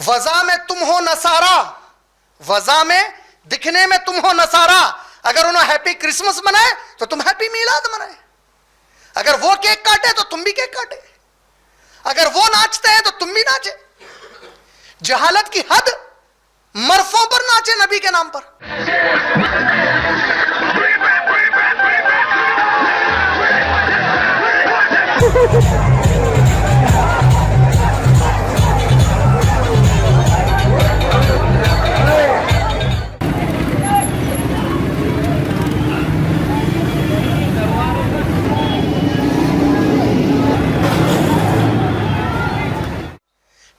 وضع میں تم ہو نصارا، وضع میں دکھنے میں تم ہو نصارا، اگر انہوں ہیپی کرسمس منائے تو تم ہیپی میلاد منائے، اگر وہ کیک کاٹے تو تم بھی کیک کاٹے، اگر وہ ناچتے ہیں تو تم بھی ناچے۔ جہالت کی حد، مرفوں پر ناچے نبی کے نام پر۔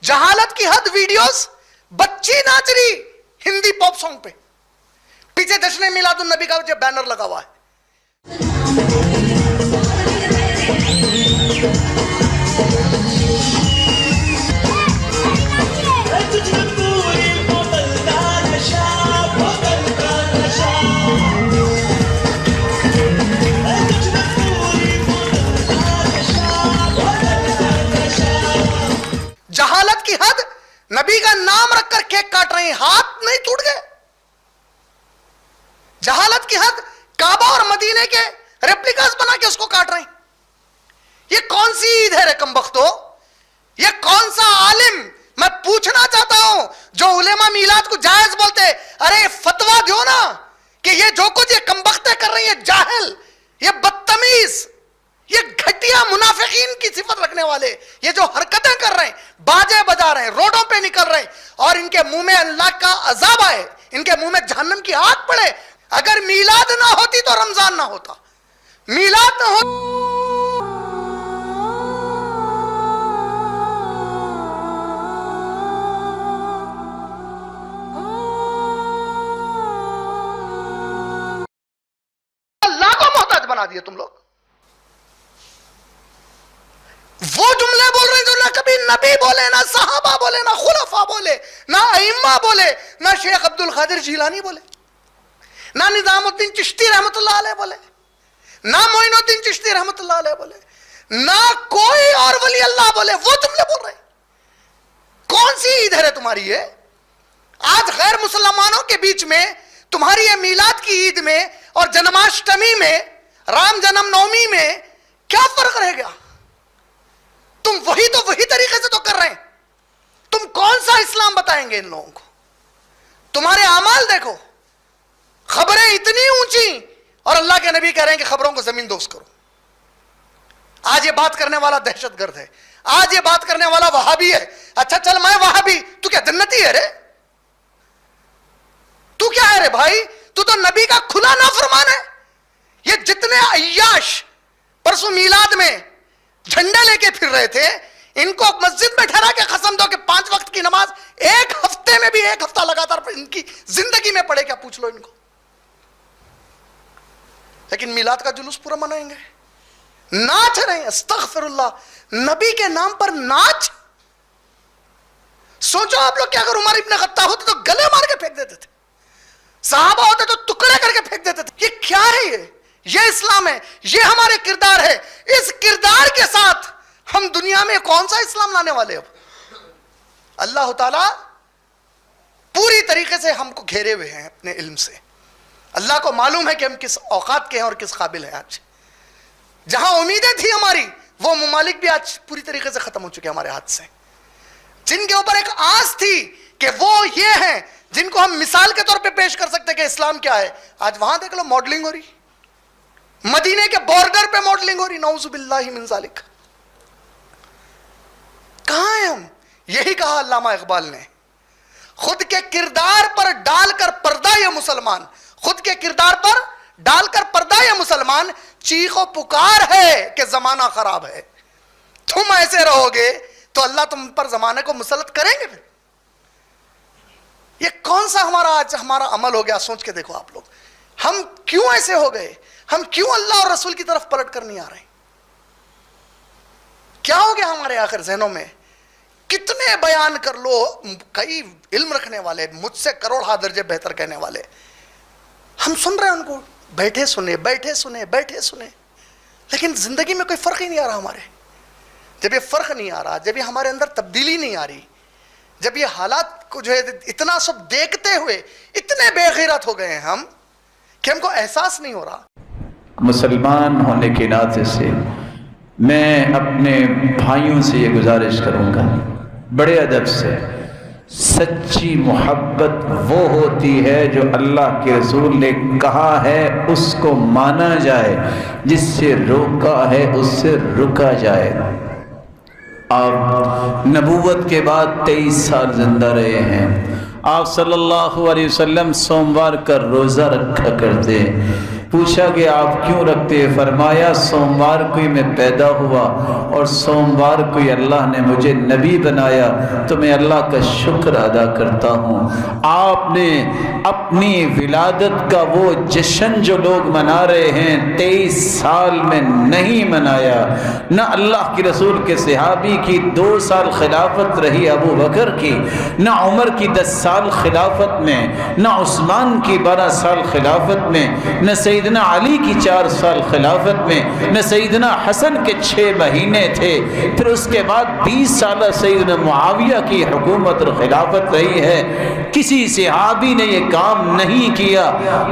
جہالت کی حد، ویڈیوز بچی ناچ رہی ہندی پاپ سانگ پہ، پیچھے جشن میلاد النبی کا جو بینر لگا ہوا ہے۔ جہالت کی حد، نبی کا نام رکھ کر کیک کاٹ رہے ہیں، ہاتھ نہیں ٹوٹ گئے۔ جہالت کی حد، کعبہ اور مدینے کے ریپلیکاز بنا کے اس کو کاٹ رہے ہیں۔ یہ کون سی عید ہے رے کمبختو؟ یہ کون سا عالم، میں پوچھنا چاہتا ہوں، جو علماء میلاد کو جائز بولتے، ارے فتویٰ دیو نا کہ یہ جو کچھ یہ کمبختیں کر رہی ہیں، جاہل، یہ بدتمیز، یہ گھٹیا منافقین کی صفت رکھنے والے، یہ جو حرکتیں کر رہے ہیں، باجے بجا رہے ہیں، روڈوں پہ نکل رہے ہیں، اور ان کے منہ میں اللہ کا عذاب آئے، ان کے منہ میں جہنم کی آگ پڑے۔ اگر میلاد نہ ہوتی تو رمضان نہ ہوتا، میلاد نہ ہوتا۔ اللہ کو محتاج بنا دیے تم لوگ۔ وہ جملے بول رہے ہیں جو نہ کبھی نبی بولے، نہ صحابہ بولے، نہ خلفاء بولے، نہ ائمہ بولے، نہ شیخ عبد القادر جیلانی بولے، نہ نظام الدین چشتی رحمت اللہ علیہ بولے، نہ معین الدین چشتی رحمت اللہ علیہ بولے، نہ کوئی اور ولی اللہ بولے، وہ جملے بول رہے ہیں۔ کون سی عید ہے تمہاری یہ؟ آج غیر مسلمانوں کے بیچ میں تمہاری یہ میلاد کی عید میں اور جنماشٹمی میں، رام جنم نومی میں کیا فرق رہ گیا؟ تم وہی تو وہی طریقے سے تو کر رہے ہیں۔ تم کون سا اسلام بتائیں گے ان لوگوں کو؟ تمہارے اعمال دیکھو، خبریں اتنی اونچی، اور اللہ کے نبی کہہ رہے ہیں کہ خبروں کو زمین دوز کرو۔ آج یہ بات کرنے والا دہشت گرد ہے، آج یہ بات کرنے والا وہابی ہے۔ اچھا چل میں وہابی، تو کیا جنتی ہے رے؟ تو کیا ہے رے بھائی؟ تو نبی کا کھلا نافرمان ہے۔ یہ جتنے عیاش پرسوں میلاد میں جھنڈے لے کے پھر رہے تھے، ان کو مسجد میں ٹھہرا کے قسم دو کہ 5 وقت کی نماز ایک ہفتے میں بھی، ایک ہفتہ لگاتار ان کی زندگی میں پڑے، کیا پوچھ لو ان کو۔ لیکن میلاد کا جلوس پورا منائیں گے، ناچ رہے ہیں، استغفر اللہ، نبی کے نام پر ناچ۔ سوچو آپ لوگ کہ اگر عمر ابن خطاب ہوتے تو گلے مار کے پھینک دیتے تھے، صحابہ ہوتے تو ٹکڑے کر کے پھینک دیتے تھے۔ یہ کیا ہے؟ یہ اسلام ہے، یہ ہمارے کردار ہے۔ اس کردار کے ساتھ ہم دنیا میں کون سا اسلام لانے والے؟ اب اللہ تعالیٰ پوری طریقے سے ہم کو گھیرے ہوئے ہیں اپنے علم سے۔ اللہ کو معلوم ہے کہ ہم کس اوقات کے ہیں اور کس قابل ہیں۔ آج جہاں امیدیں تھی ہماری، وہ ممالک بھی آج پوری طریقے سے ختم ہو چکے ہمارے ہاتھ سے۔ جن کے اوپر ایک آس تھی کہ وہ یہ ہیں جن کو ہم مثال کے طور پہ پیش کر سکتے کہ اسلام کیا ہے، آج وہاں دیکھ لو ماڈلنگ ہو رہی، مدینے کے بارڈر پہ ماڈلنگ ہو رہی، نعوذ باللہ من ذالک۔ کہاں ہیں ہم؟ یہی کہا علامہ اقبال نے، خود کے کردار پر ڈال کر پردہ یہ مسلمان، خود کے کردار پر ڈال کر پردہ یہ مسلمان، چیخ و پکار ہے کہ زمانہ خراب ہے۔ تم ایسے رہو گے تو اللہ تم پر زمانے کو مسلط کریں گے۔ پھر یہ کون سا آج ہمارا عمل ہو گیا؟ سوچ کے دیکھو آپ لوگ، ہم کیوں ایسے ہو گئے؟ ہم کیوں اللہ اور رسول کی طرف پلٹ کر نہیں آ رہے ہیں؟ کیا ہو گیا ہمارے آخر ذہنوں میں؟ کتنے بیان کر لو، کئی علم رکھنے والے، مجھ سے کروڑ درجے بہتر کہنے والے، ہم سن رہے ہیں ان کو، بیٹھے سنے بیٹھے سنے بیٹھے سنے، لیکن زندگی میں کوئی فرق ہی نہیں آ رہا ہمارے۔ جب یہ فرق نہیں آ رہا، جب یہ ہمارے اندر تبدیلی نہیں آ رہی، جب یہ حالات کو جو ہے اتنا سب دیکھتے ہوئے اتنے بے غیرت ہو گئے ہیں ہم کہ ہم کو احساس نہیں ہو رہا. مسلمان ہونے کے ناطے سے میں اپنے بھائیوں سے یہ گزارش کروں گا بڑے ادب سے، سچی محبت وہ ہوتی ہے جو اللہ کے رسول نے کہا ہے اس کو مانا جائے، جس سے روکا ہے اس سے رکا جائے. آپ نبوت کے بعد 23 سال زندہ رہے ہیں. آپ صلی اللہ علیہ وسلم سوموار کا روزہ رکھا کرتے. پوچھا کہ آپ کیوں رکھتے؟ فرمایا سوموار کو ہی میں پیدا ہوا اور سوموار کو ہی اللہ نے مجھے نبی بنایا، تو میں اللہ کا شکر ادا کرتا ہوں. آپ نے اپنی ولادت کا وہ جشن جو لوگ منا رہے ہیں 23 سال میں نہیں منایا. نہ اللہ کے رسول کے صحابی کی 2 سال خلافت رہی ابو بکر کی، نہ عمر کی 10 سال خلافت میں، نہ عثمان کی 12 سال خلافت میں، نہ سیدنا علی کی 4 سال خلافت میں، نہ سیدنا حسن کے 6 مہینے تھے. پھر اس کے بعد 20 سالہ سیدنا معاویہ کی حکومت اور خلافت رہی ہے. کسی صحابی نے یہ کام نہیں کیا.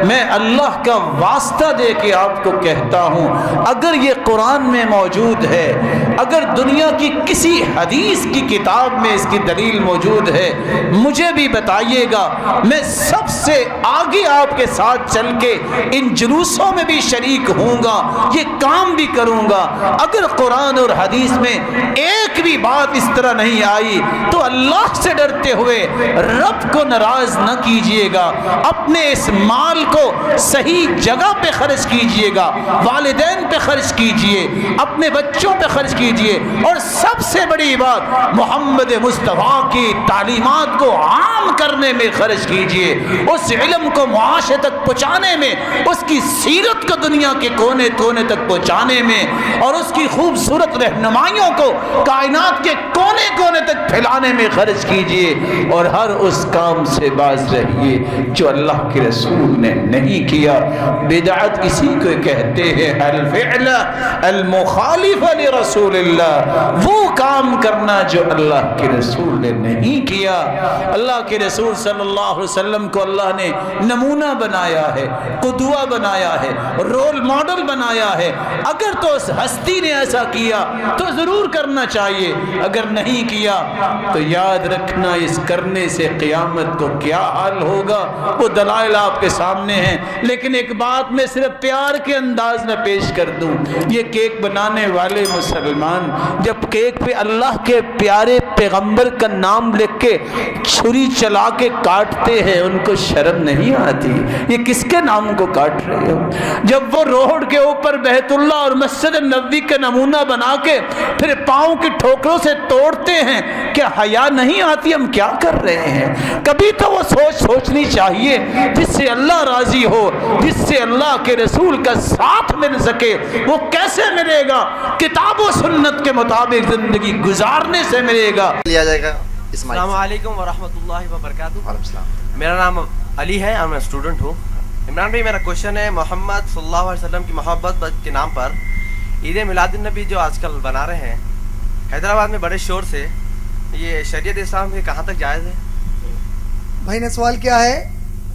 میں اللہ کا واسطہ دے کے آپ کو کہتا ہوں، اگر یہ قرآن میں موجود ہے، اگر دنیا کی کسی حدیث کی کتاب میں اس کی دلیل موجود ہے، مجھے بھی بتائیے گا. میں سب سے آگے آپ کے ساتھ چل کے ان جلوسوں میں بھی شریک ہوں گا، یہ کام بھی کروں گا. اگر قرآن اور حدیث میں ایک بھی بات اس طرح نہیں آئی تو اللہ سے ڈرتے ہوئے رب کو ناراض نہ کیجئے گا. اپنے اس مال کو صحیح جگہ پہ خرچ کیجئے گا، والدین پہ خرچ کیجئے، اپنے بچوں پہ خرچ کیجئے، اور سب سے بڑی بات محمد مصطفیٰ کی تعلیمات کو عام کرنے میں خرچ کیجئے. اس علم کو معاشرے تک پہنچانے میں، اس کی سیرت کو دنیا کے کونے کونے تک پہنچانے میں، اور اس کی خوبصورت رہنمائیوں کو کائنات کے کونے کونے تک پھیلانے میں خرچ کیجئے. اور ہر اس کام سے باز رہیے جو اللہ کے رسول نے نہیں کیا. بدعت اسی کو کہتے ہیں الفعل المخالف لرسول اللہ، وہ کام کرنا جو اللہ کے رسول نے نہیں کیا. اللہ کے رسول صلی اللہ علیہ وسلم کو اللہ نے نمونہ بنایا ہے، قدوہ بنایا ہے، رول ماڈل بنایا ہے. اگر تو اس ہستی نے ایسا کیا تو ضرور کرنا چاہیے، اگر نہیں کیا تو یاد رکھنا اس کرنے سے قیامت کو کیا حال ہوگا. وہ دلائل آپ کے سامنے ہیں. لیکن ایک بات میں صرف پیار کے انداز میں پیش کر دوں، یہ کیک بنانے والے مسلمان جب کیک پہ اللہ کے پیارے پیغمبر کا نام لکھ کے چھری چلا کے کاٹتے ہیں، ان کو شرم نہیں آتی؟ یہ کس کے نام کو کاٹ رہے ہو؟ جب وہ روڈ کے اوپر بیت اللہ اور مسجد نبوی کا نمونہ بنا کے پھر پاؤں کی ٹھوکروں سے توڑتے ہیں، کیا حیا نہیں آتی؟ ہم کیا کر رہے ہیں؟ کبھی تو وہ سوچنی چاہیے جس سے اللہ راضی ہو، جس سے اللہ کے رسول کا ساتھ مل سکے. وہ کیسے ملے گا؟ کتاب و سنت کے مطابق زندگی گزارنے سے ملے گا. لیا جائے گا. السلام علیکم ورحمۃ اللہ وبرکاتہ. میرا نام علی ہے اور میں اسٹوڈنٹ ہوں. عمران بھائی، میرا کوشچن ہے، محمد صلی اللہ علیہ وسلم کی محبت کے نام پر عید میلاد النبی جو آج کل بنا رہے ہیں حیدرآباد میں بڑے شور سے، یہ شریعت اسلام میں کہاں تک جائز ہے؟ بھائی نے سوال کیا ہے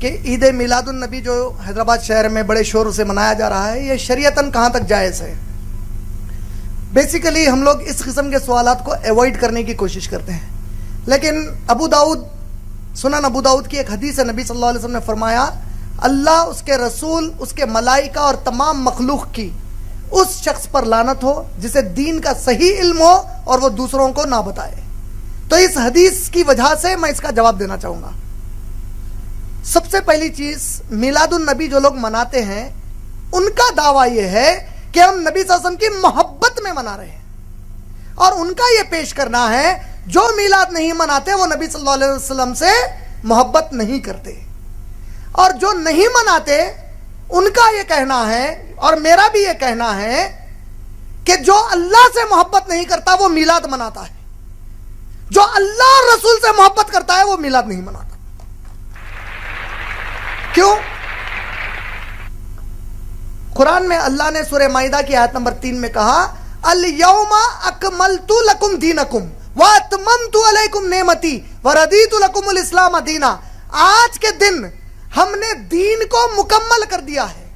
کہ عید میلاد النبی جو حیدرآباد شہر میں بڑے شور سے منایا جا رہا ہے، یہ شریعتاً کہاں تک جائز ہے؟ بیسیکلی ہم لوگ اس قسم کے سوالات کو ایوائڈ کرنے کی کوشش کرتے ہیں، لیکن سنن ابو داؤد کی ایک حدیث ہے، نبی صلی اللہ علیہ وسلم نے فرمایا اللہ، اس کے رسول، اس کے ملائکہ اور تمام مخلوق کی اس شخص پر لعنت ہو جسے دین کا صحیح علم ہو اور وہ دوسروں کو نہ بتائے. تو اس حدیث کی وجہ سے میں اس کا جواب دینا چاہوں گا. سب سے پہلی چیز، میلاد النبی جو لوگ مناتے ہیں ان کا دعویٰ یہ ہے کہ ہم نبی صلی اللہ علیہ وسلم کی محبت میں منا رہے ہیں، اور ان کا یہ پیش کرنا ہے جو میلاد نہیں مناتے وہ نبی صلی اللہ علیہ وسلم سے محبت نہیں کرتے، اور جو نہیں مناتے ان کا یہ کہنا ہے اور میرا بھی یہ کہنا ہے کہ جو اللہ سے محبت نہیں کرتا وہ میلاد مناتا ہے، جو اللہ اور رسول سے محبت کرتا ہے وہ میلاد نہیں مناتا. کیوں؟ قرآن میں اللہ نے سورہ مائدہ کی آیت نمبر 3 میں کہا الیوم اکملت لکم دینکم وَأَتْمَمْتُ عَلَيْكُمْ نِعْمَتِي وَرَضِيتُ لَكُمُ الْإِسْلَامَ دِينًا. آج کے دن ہم نے دین کو مکمل کر دیا ہے,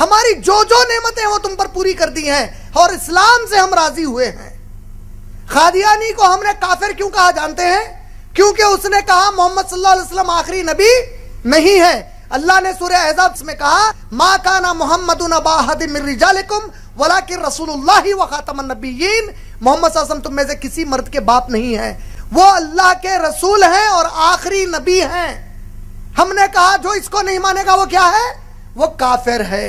ہماری جو نعمتیں وہ تم پر پوری کر دی ہیں, اور اسلام سے ہم راضی ہوئے ہیں. قادیانی کو ہم نے کافر کیوں کہا جانتے ہیں؟ کیونکہ اس نے کہا محمد صلی اللہ علیہ وسلم آخری نبی نہیں ہے. اللہ نے سورہ احزاب میں کہا ما کان محمد ابا احد من رجالکم ولکن رسول اللہ وخاتم النبیین. محمد صلی اللہ علیہ وسلم تم میں سے کسی مرد کے باپ نہیں ہیں, وہ اللہ کے رسول ہیں اور آخری نبی ہیں. ہم نے کہا جو اس کو نہیں مانے گا وہ کیا ہے؟ وہ کافر ہے.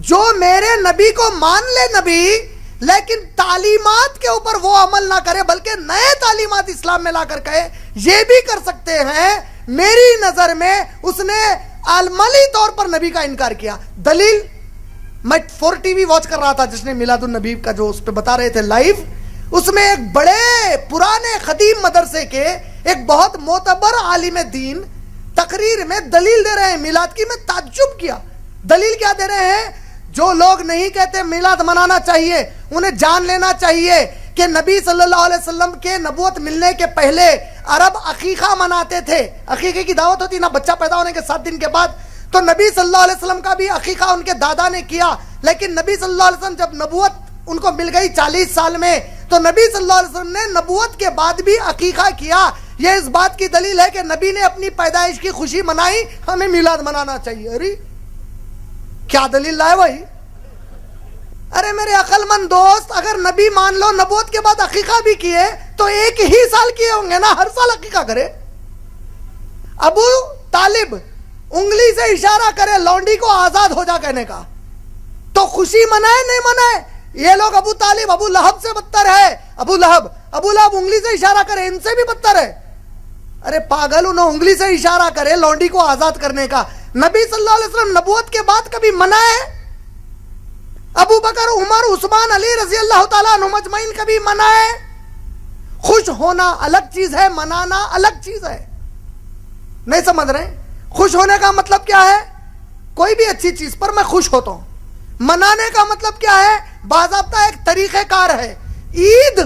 جو میرے نبی کو مان لے نبی, لیکن تعلیمات کے اوپر وہ عمل نہ کرے بلکہ نئے تعلیمات اسلام میں لا کر کہے, یہ بھی کر سکتے ہیں. میری نظر میں اس نے عملی طور پر نبی کا انکار کیا. دلیل, میں 4 ٹی وی واچ کر رہا تھا جس نے میلاد النبی کا جو اس پہ بتا رہے تھے لائیو, اس میں ایک بڑے پرانے قدیم مدرسے کے ایک بہت معتبر عالم دین تقریر میں دلیل دے رہے ہیں میلاد کی. میں تعجب کیا. دلیل کیا دے رہے ہیں؟ جو لوگ نہیں کہتے میلاد منانا چاہیے, انہیں جان لینا چاہیے کہ نبی صلی اللہ علیہ وسلم کے نبوت ملنے کے پہلے عرب عقیقہ مناتے تھے. عقیقے کی دعوت ہوتی نا بچہ پیدا ہونے کے 7 دن کے بعد, تو نبی صلی اللہ علیہ وسلم کا بھی عقیقہ ان کے دادا نے کیا. لیکن نبی صلی اللہ علیہ وسلم جب نبوت ان کو مل گئی 40 سال میں, تو نبی صلی اللہ علیہ وسلم نے نبوت کے بعد بھی عقیقہ کیا. یہ اس بات کی دلیل ہے کہ نبی نے اپنی پیدائش کی خوشی منائی, ہمیں میلاد منانا چاہیے. ارے کیا دلیل لائے بھائی؟ ارے میرے عقل مند دوست, اگر نبی مان لو نبوت کے بعد عقیقہ بھی کیے تو ایک ہی سال کیے ہوں گے نا, ہر سال عقیقہ کرے. ابو طالب انگلی سے اشارہ کرے لونڈی کو آزاد ہو جا کہنے کا, تو خوشی منائے نہیں منائے؟ یہ لوگ ابو طالب ابو لہب سے بدتر ہے. ابو لہب انگلی سے اشارہ کرے, ان سے بھی بدتر ہے. ارے پاگل, انہوں انگلی سے اشارہ کرے لونڈی کو آزاد کرنے کا. نبی صلی اللہ علیہ وسلم نبوت کے بعد کبھی منائے؟ ابو بکر عمر عثمان علی رضی اللہ تعالیٰ عنہ مجمعین کبھی منائے؟ خوش ہونا الگ چیز ہے, منانا الگ چیز ہے. نہیں سمجھ رہے؟ خوش ہونے کا مطلب کیا ہے؟ کوئی بھی اچھی چیز پر میں خوش ہوتا ہوں. منانے کا مطلب کیا ہے؟ باضابطہ ایک طریقہ کار ہے. عید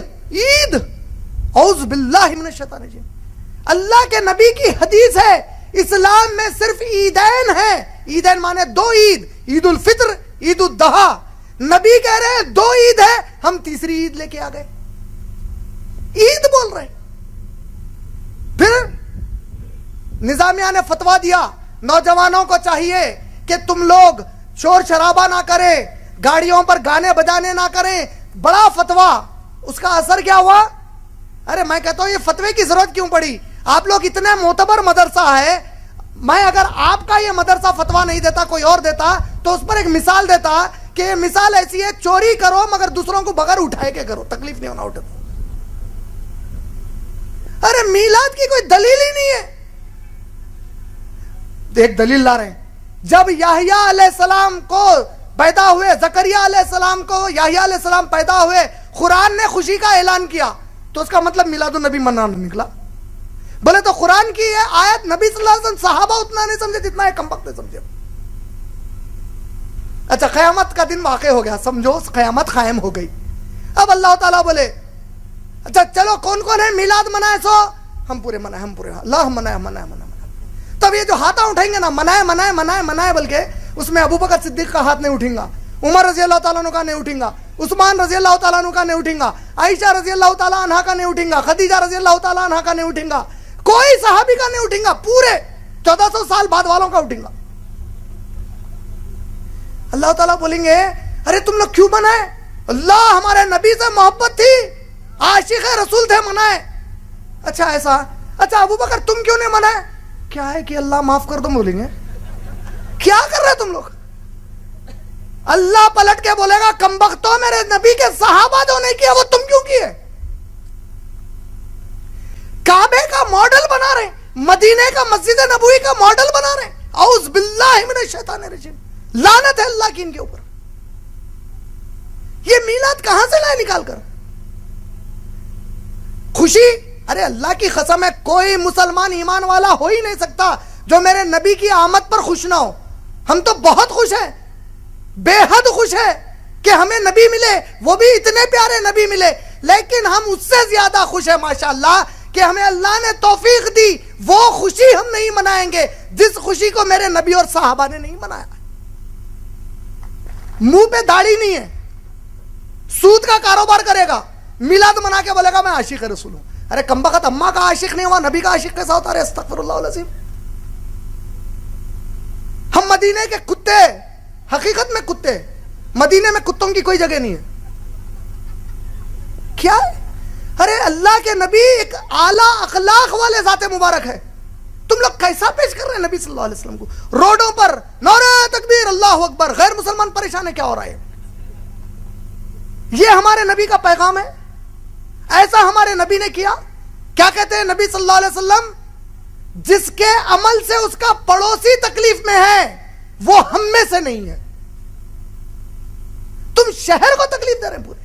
اعوذ باللہ من الشیطان الرجیم. اللہ کے نبی کی حدیث ہے اسلام میں صرف عیدین ہیں. عیدین مانے 2 عید, عید الفطر, عید الضحیٰ. نبی کہہ رہے ہیں 2 عید ہے, ہم تیسری عید لے کے آ گئے. عید بول رہے ہیں. پھر نظامیہ نے فتویٰ دیا نوجوانوں کو چاہیے کہ تم لوگ شور شرابہ نہ کریں, گاڑیوں پر گانے بجانے نہ کریں. بڑا فتویٰ, اس کا اثر کیا ہوا؟ ارے میں کہتا ہوں یہ فتوے کی ضرورت کیوں پڑی؟ آپ لوگ اتنے معتبر مدرسہ ہے. میں اگر آپ کا یہ مدرسہ فتویٰ نہیں دیتا کوئی اور دیتا تو اس پر ایک مثال دیتا کہ یہ مثال ایسی ہے, چوری کرو مگر دوسروں کو بغیر اٹھائے کے کرو, تکلیف نہیں ہونا اٹھے. ارے میلاد کی کوئی دلیل ہی نہیں ہے. ایک دلیل لا رہے ہیں, جب یحییٰ علیہ السلام کو پیدا ہوئے, زکریا علیہ السلام کو یحییٰ علیہ السلام پیدا ہوئے, قرآن نے خوشی کا اعلان کیا, تو اس کا مطلب میلاد النبی منانا نکلا. بولے تو قرآن کی یہ آیت نبی صلی اللہ علیہ وسلم صحابہ اتنا نہیں سمجھے جتنا ہے کم وقت نے سمجھے. اچھا قیامت کا دن واقع ہو گیا, سمجھو قیامت قائم ہو گئی. اب اللہ تعالیٰ بولے اچھا چلو کون کون ہے میلاد منائے؟ سو ہم پورے منائے, ہم پورے, اللہ منائے. تب یہ جو ہاتھاں اٹھیں گے نا منائے بلکہ اس میں ابو بکر صدیق کا ہاتھ نہیں اٹھیں گا, عمر رضی اللہ تعالیٰ عنہ کا نہیں اٹھیں گا, عثمان رضی اللہ تعالیٰ عنہ کا نہیں اٹھیں گا, عائشہ رضی اللہ تعالیٰ عنہ کا نہیں اٹھیں گا, خدیجہ رضی اللہ تعالیٰ عنہ کا نہیں اٹھیں گا, کوئی صحابی کا نہیں اٹھیں گا, پورے 1400 سال بعد والوں کا اٹھیں گا. اللہ تعالیٰ بولیں گے ارے تم لوگ کیوں منائے؟ اللہ ہمارے نبی سے محبت تھی, عاشق رسول تھے, منائے. اچھا ایسا, اچھا ابو بکر تم کیوں نہیں منائے؟ کیا ہے کہ اللہ معاف کر دو, بولیں گے کیا کر رہے تم لوگ؟ اللہ پلٹ کے بولے گا کمبختو, میرے نبی کے صحابہ جو نہیں کیا وہ تم کیوں کیے؟ کعبے کا ماڈل بنا رہے, مدینے کا مسجد نبوی کا ماڈل بنا رہے. اعوذ باللہ من الشیطان الرجیم, لعنت ہے اللہ کی ان کے اوپر. یہ میلاد کہاں سے لائے نکال کر؟ خوشی, ارے اللہ کی قسم ہے کوئی مسلمان ایمان والا ہو ہی نہیں سکتا جو میرے نبی کی آمد پر خوش نہ ہو. ہم تو بہت خوش ہیں, بے حد خوش ہے کہ ہمیں نبی ملے, وہ بھی اتنے پیارے نبی ملے لیکن ہم اس سے زیادہ خوش ہیں ماشاءاللہ کہ ہمیں اللہ نے توفیق دی، وہ خوشی ہم نہیں منائیں گے جس خوشی کو میرے نبی اور صحابہ نے نہیں منایا۔ منہ پہ داڑھی نہیں ہے، سود کا کاروبار کرے گا، میلاد منا کے بولے گا میں عاشق رسول ہوں۔ ارے کمبخت، اماں کا عاشق نہیں ہوا، نبی کا عاشق کیسا ہوتا ہے؟ استغفر اللہ العظیم۔ ہم مدینے کے کتے، حقیقت میں کتے، مدینے میں کتوں کی کوئی جگہ نہیں ہے۔ کیا ہے؟ ارے اللہ کے نبی ایک اعلیٰ اخلاق والے ذات مبارک ہے، تم لوگ کیسا پیش کر رہے ہیں نبی صلی اللہ علیہ وسلم کو؟ روڈوں پر نعرہ تکبیر، اللہ اکبر، غیر مسلمان پریشان ہے، کیا ہو رہا ہے؟ یہ ہمارے نبی کا پیغام ہے؟ ایسا ہمارے نبی نے کیا؟ کیا کہتے ہیں نبی صلی اللہ علیہ وسلم؟ جس کے عمل سے اس کا پڑوسی تکلیف میں ہے وہ ہم میں سے نہیں ہے۔ تم شہر کو تکلیف دے رہے ہیں، پورے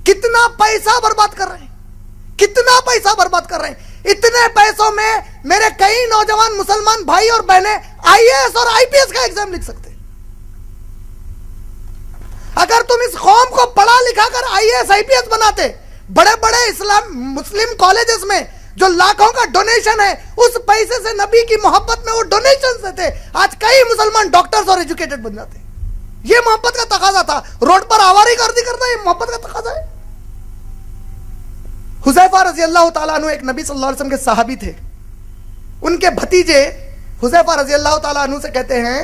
کتنا پیسہ برباد کر رہے ہیں، کتنا پیسہ برباد کر رہے ہیں۔ اتنے پیسوں میں میرے کئی نوجوان مسلمان بھائی اور بہنیں آئی اے ایس اور آئی پی ایس کا ایگزام لکھ سکتے ہیں۔ اگر تم اس قوم کو پڑھا لکھا کر آئی A S I P S بناتے، بڑے بڑے اسلام مسلم کالجز میں جو لاکھوں کا ڈونیشن ہے، اس پیسے سے نبی کی محبت میں وہ ڈونیشن سے تھے، آج کئی مسلمان ڈاکٹرز اور ایجوکیٹڈ بن جاتے ہیں۔ یہ محبت کا تقاضا تھا۔ روڈ پر آواری گردی کرنا یہ محبت کا تقاضا ہے۔ حذیفہ رضی اللہ تعالیٰ عنہ ایک نبی صلی اللہ علیہ وسلم کے صحابی تھے۔ ان کے بھتیجے حذیفہ رضی اللہ تعالیٰ عنہ سے کہتے ہیں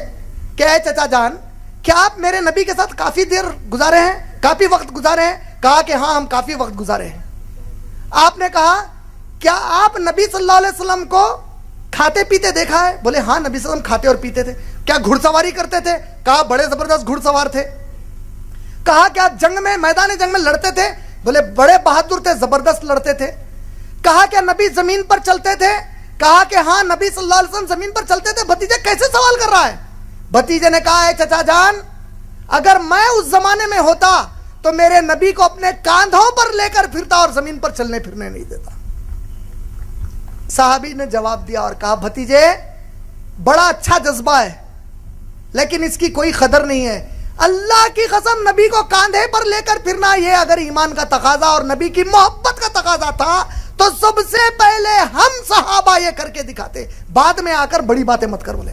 کہ اے چچا جان، کیا آپ میرے نبی کے ساتھ کافی دیر گزارے ہیں، کافی وقت گزارے ہیں؟ کہا کہ ہاں ہم کافی وقت گزارے ہیں۔ آپ نے کہا کیا آپ نبی صلی اللہ علیہ وسلم کو کھاتے پیتے دیکھا ہے؟ بولے ہاں نبی صلی اللہ علیہ وسلم کھاتے اور پیتے تھے۔ کیا گھڑ سواری کرتے تھے؟ کہا بڑے زبردست گھڑ سوار تھے۔ کہا کیا جنگ میں، میدان جنگ میں لڑتے تھے؟ بولے بڑے بہادر تھے، زبردست لڑتے تھے۔ کہا کیا نبی زمین پر چلتے تھے؟ کہا کہ ہاں نبی صلی اللہ علیہ وسلم زمین پر چلتے تھے۔ بھتیجے کیسے سوال کر رہا ہے؟ بھتیجے نے کہا اے چچا جان، اگر میں اس زمانے میں ہوتا تو میرے نبی کو اپنے کاندھوں پر لے کر پھرتا اور زمین پر چلنے پھرنے نہیں دیتا۔ صحابی نے جواب دیا اور کہا بھتیجے بڑا اچھا جذبہ ہے لیکن اس کی کوئی قدر نہیں ہے۔ اللہ کی قسم نبی کو کاندھے پر لے کر پھرنا یہ اگر ایمان کا تقاضا اور نبی کی محبت کا تقاضا تھا تو سب سے پہلے ہم صحابہ یہ کر کے دکھاتے، بعد میں آ کر بڑی باتیں مت کر۔ بولے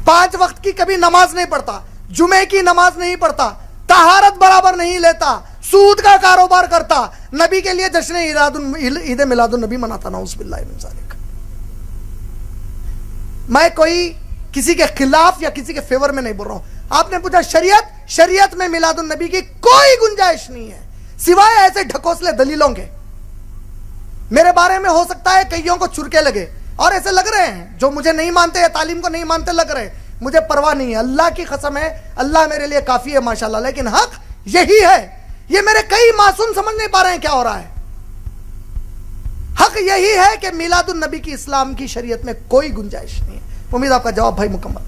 5 وقت کی کبھی نماز نہیں پڑھتا، جمعے کی نماز نہیں پڑھتا، طہارت برابر نہیں لیتا، سود کا کاروبار کرتا، نبی کے لیے جشن عید میلاد النبی مناتا، نعوذ باللہ من ذالک۔ میں کوئی کسی کے خلاف یا کسی کے فیور میں نہیں بول رہا ہوں۔ آپ نے پوچھا شریعت میں میلاد النبی کی کوئی گنجائش نہیں ہے سوائے ایسے ڈھکوسلے دلیلوں کے۔ میرے بارے میں ہو سکتا ہے کئیوں کو چرکے لگے اور ایسے لگ رہے ہیں جو مجھے نہیں مانتے یا تعلیم کو نہیں مانتے لگ رہے ہیں، مجھے پرواہ نہیں ہے، اللہ کی قسم ہے، اللہ میرے لیے کافی ہے ماشاءاللہ۔ لیکن حق یہی ہے، یہ میرے کئی معصوم سمجھ نہیں پا رہے ہیں کیا ہو رہا ہے۔ حق یہی ہے کہ میلاد النبی کی اسلام کی شریعت میں کوئی گنجائش نہیں ہے۔ امید آپ کا جواب بھائی مکمل۔